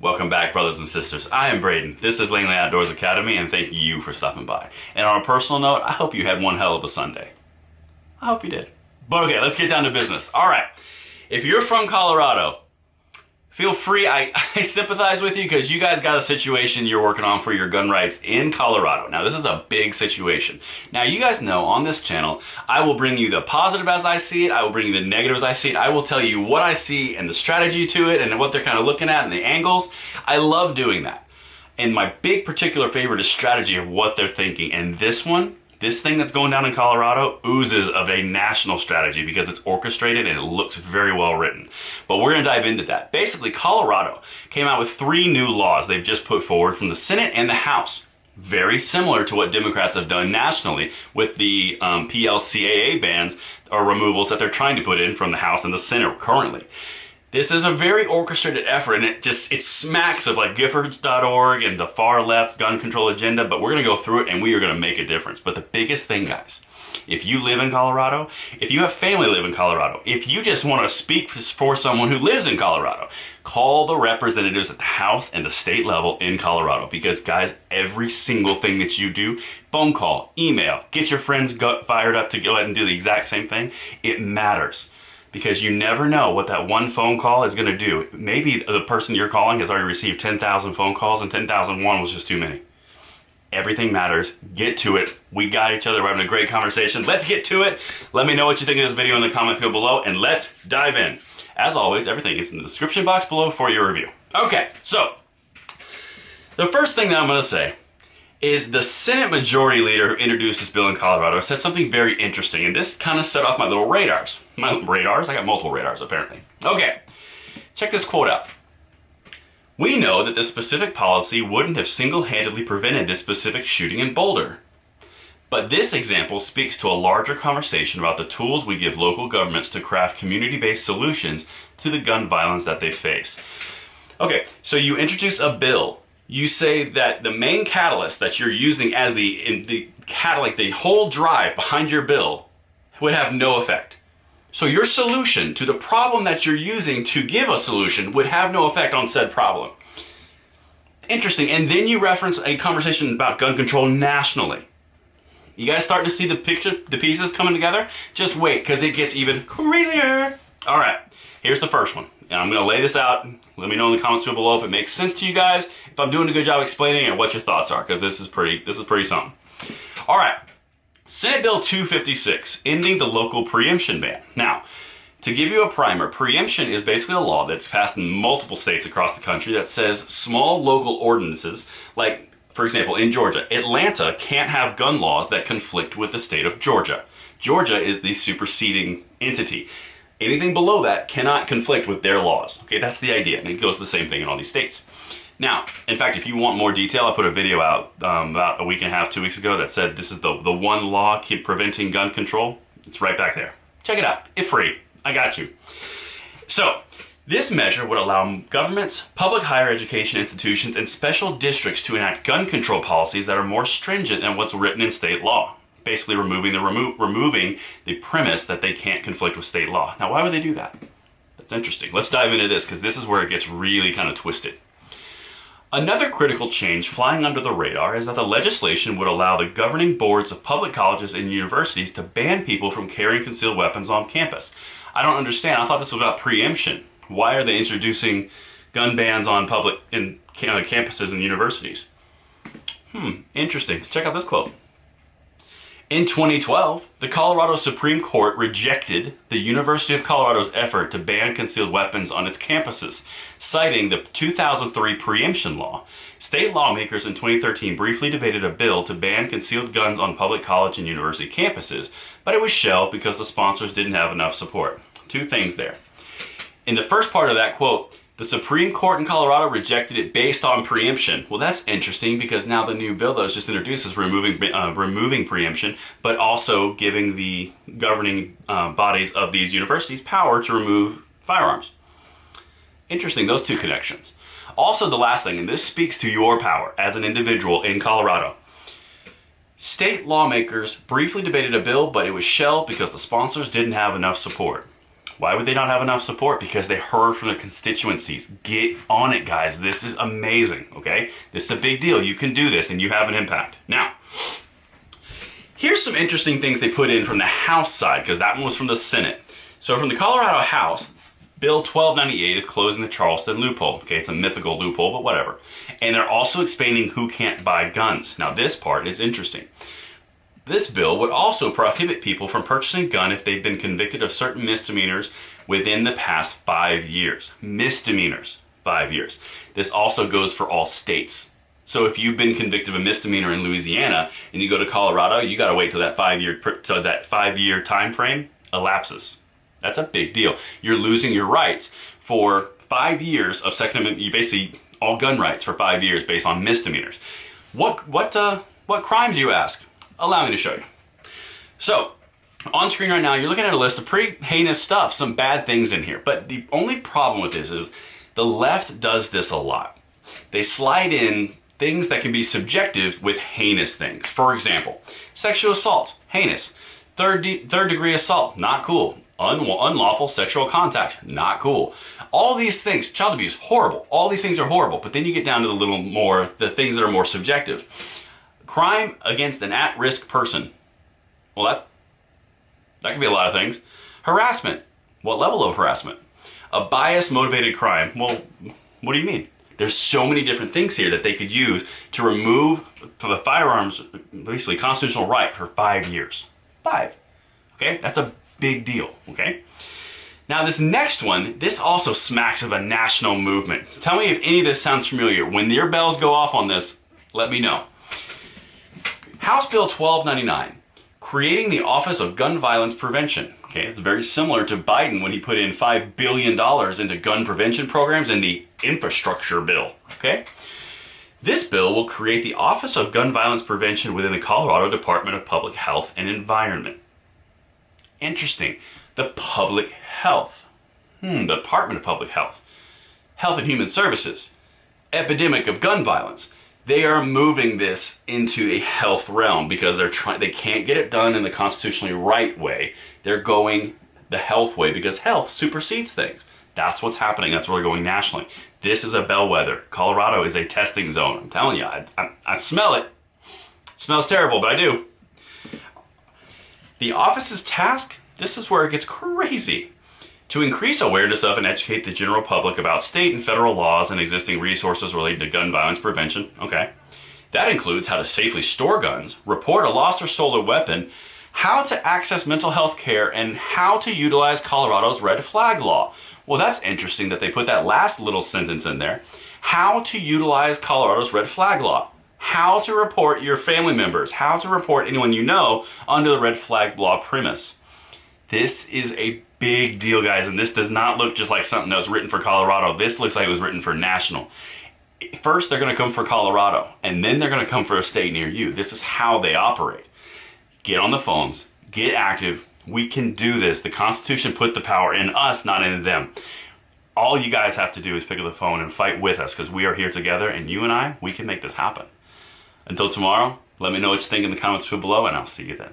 Welcome back, brothers and sisters. I am Braden. This is Langley Outdoors Academy, and thank you for stopping by. And on a personal note, I hope you had one hell of a Sunday. I hope you did. But okay, let's get down to business. All right, if you're from Colorado, feel free. I sympathize with you because you guys got a situation you're working on for your gun rights in Colorado. Now, this is a big situation. Now, you guys know on this channel, I will bring you the positive as I see it. I will bring you the negative as I see it. I will tell you what I see and the strategy to it and what they're kind of looking at and the angles. I love doing that. And my big particular favorite is strategy of what they're thinking. And this one, this thing that's going down in Colorado oozes of a national strategy because it's orchestrated and it looks very well written. But we're going to dive into that. Basically, Colorado came out with 3 new laws they've just put forward from the Senate and the House. Very similar to what Democrats have done nationally with the PLCAA bans or removals that they're trying to put in from the House and the Senate currently. This is a very orchestrated effort, and it smacks of like Giffords.org and the far left gun control agenda, but we're going to go through it and we are going to make a difference. But the biggest thing, guys, if you live in Colorado, if you have family live in Colorado, if you just want to speak for someone who lives in Colorado, call the representatives at the House and the state level in Colorado. Because, guys, every single thing that you do, phone call, email, get your friends fired up to go ahead and do the exact same thing, it matters. Because you never know what that one phone call is going to do. Maybe the person you're calling has already received 10,000 phone calls and 10,001 was just too many. Everything matters. Get to it. We got each other. We're having a great conversation. Let's get to it. Let me know what you think of this video in the comment field below, and let's dive in. As always, everything is in the description box below for your review. Okay, so the first thing that I'm going to say is the Senate Majority Leader who introduced this bill in Colorado said something very interesting, and this kind of set off my little radars. My radars? I got multiple radars, apparently. Okay, check this quote out. We know that this specific policy wouldn't have single-handedly prevented this specific shooting in Boulder. But this example speaks to a larger conversation about the tools we give local governments to craft community-based solutions to the gun violence that they face. Okay, so you introduce a bill. You say that the main catalyst that you're using as the catalyst, the whole drive behind your bill would have no effect. So your solution to the problem that you're using to give a solution would have no effect on said problem. Interesting. And then you reference a conversation about gun control nationally. You guys starting to see the picture, the pieces coming together? Just wait, because it gets even crazier. All right, here's the first one. And I'm going to lay this out. Let me know in the comments below if it makes sense to you guys, if I'm doing a good job explaining it, and what your thoughts are, because this is pretty something. All right, Senate Bill 256, ending the local preemption ban. Now, to give you a primer, preemption is basically a law that's passed in multiple states across the country that says small local ordinances, like, for example, in Georgia, Atlanta can't have gun laws that conflict with the state of Georgia. Georgia is the superseding entity. Anything below that cannot conflict with their laws. Okay, that's the idea, and it goes the same thing in all these states. Now, in fact, if you want more detail, I put a video out about a week and a half, 2 weeks ago that said this is the one law preventing gun control. It's right back there. Check it out. It's free. I got you. So, this measure would allow governments, public higher education institutions, and special districts to enact gun control policies that are more stringent than what's written in state law. Basically removing the premise that they can't conflict with state law. Now, why would they do that? That's interesting. Let's dive into this because this is where it gets really kind of twisted. Another critical change flying under the radar is that the legislation would allow the governing boards of public colleges and universities to ban people from carrying concealed weapons on campus. I don't understand. I thought this was about preemption. Why are they introducing gun bans on public campuses and universities? Interesting. Check out this quote. In 2012, the Colorado Supreme Court rejected the University of Colorado's effort to ban concealed weapons on its campuses, citing the 2003 preemption law. State lawmakers in 2013 briefly debated a bill to ban concealed guns on public college and university campuses, but it was shelved because the sponsors didn't have enough support. 2 things there. In the first part of that quote, the Supreme Court in Colorado rejected it based on preemption. Well, that's interesting because now the new bill that was just introduced is removing preemption, but also giving the governing bodies of these universities power to remove firearms. Interesting, those 2 connections. Also, the last thing, and this speaks to your power as an individual in Colorado. State lawmakers briefly debated a bill, but it was shelved because the sponsors didn't have enough support. Why would they not have enough support? Because they heard from the constituencies. Get on it, guys. This is amazing, okay? This is a big deal. You can do this and you have an impact. Now, here's some interesting things they put in from the House side, because that one was from the Senate. So from the Colorado House, Bill 1298 is closing the Charleston loophole. Okay, it's a mythical loophole, but whatever. And they're also expanding who can't buy guns. Now this part is interesting. This bill would also prohibit people from purchasing a gun if they've been convicted of certain misdemeanors within the past 5 years. Misdemeanors, 5 years. This also goes for all states. So if you've been convicted of a misdemeanor in Louisiana and you go to Colorado, you got to wait till that 5-year time frame elapses. That's a big deal. You're losing your rights for 5 years of Second Amendment. You basically all gun rights for 5 years based on misdemeanors. What crimes, you ask? Allow me to show you. So, on screen right now, you're looking at a list of pretty heinous stuff, some bad things in here. But the only problem with this is the left does this a lot. They slide in things that can be subjective with heinous things. For example, sexual assault, heinous. Third degree assault, not cool. Unlawful sexual contact, not cool. All these things, child abuse, horrible. All these things are horrible. But then you get down to the things that are more subjective. Crime against an at-risk person. Well, that could be a lot of things. Harassment. What level of harassment? A bias-motivated crime. Well, what do you mean? There's so many different things here that they could use to remove the firearms, basically constitutional right, for 5 years. 5. Okay, that's a big deal, okay? Now this next one, this also smacks of a national movement. Tell me if any of this sounds familiar. When your bells go off on this, let me know. House Bill 1299, creating the Office of Gun Violence Prevention. Okay, it's very similar to Biden when he put in $5 billion into gun prevention programs in the infrastructure bill, okay? This bill will create the Office of Gun Violence Prevention within the Colorado Department of Public Health and Environment. Interesting. The Public Health. The Department of Public Health. Health and Human Services. Epidemic of gun violence. They are moving this into a health realm because they can't get it done in the constitutionally right way. They're going the health way because health supersedes things. That's what's happening. That's where we're going nationally. This is a bellwether. Colorado is a testing zone. I'm telling you, I smell it. It smells terrible, but I do. The office's task, this is where it gets crazy. To increase awareness of and educate the general public about state and federal laws and existing resources related to gun violence prevention. Okay. That includes how to safely store guns, report a lost or stolen weapon, how to access mental health care, and how to utilize Colorado's red flag law. Well, that's interesting that they put that last little sentence in there. How to utilize Colorado's red flag law. How to report your family members. How to report anyone you know under the red flag law premise. This is a big deal, guys, and this does not look just like something that was written for Colorado. This looks like it was written for national. First, they're going to come for Colorado, and then they're going to come for a state near you. This is how they operate. Get on the phones. Get active. We can do this. The Constitution put the power in us, not in them. All you guys have to do is pick up the phone and fight with us because we are here together, and you and I, we can make this happen. Until tomorrow, let me know what you think in the comments below, and I'll see you then.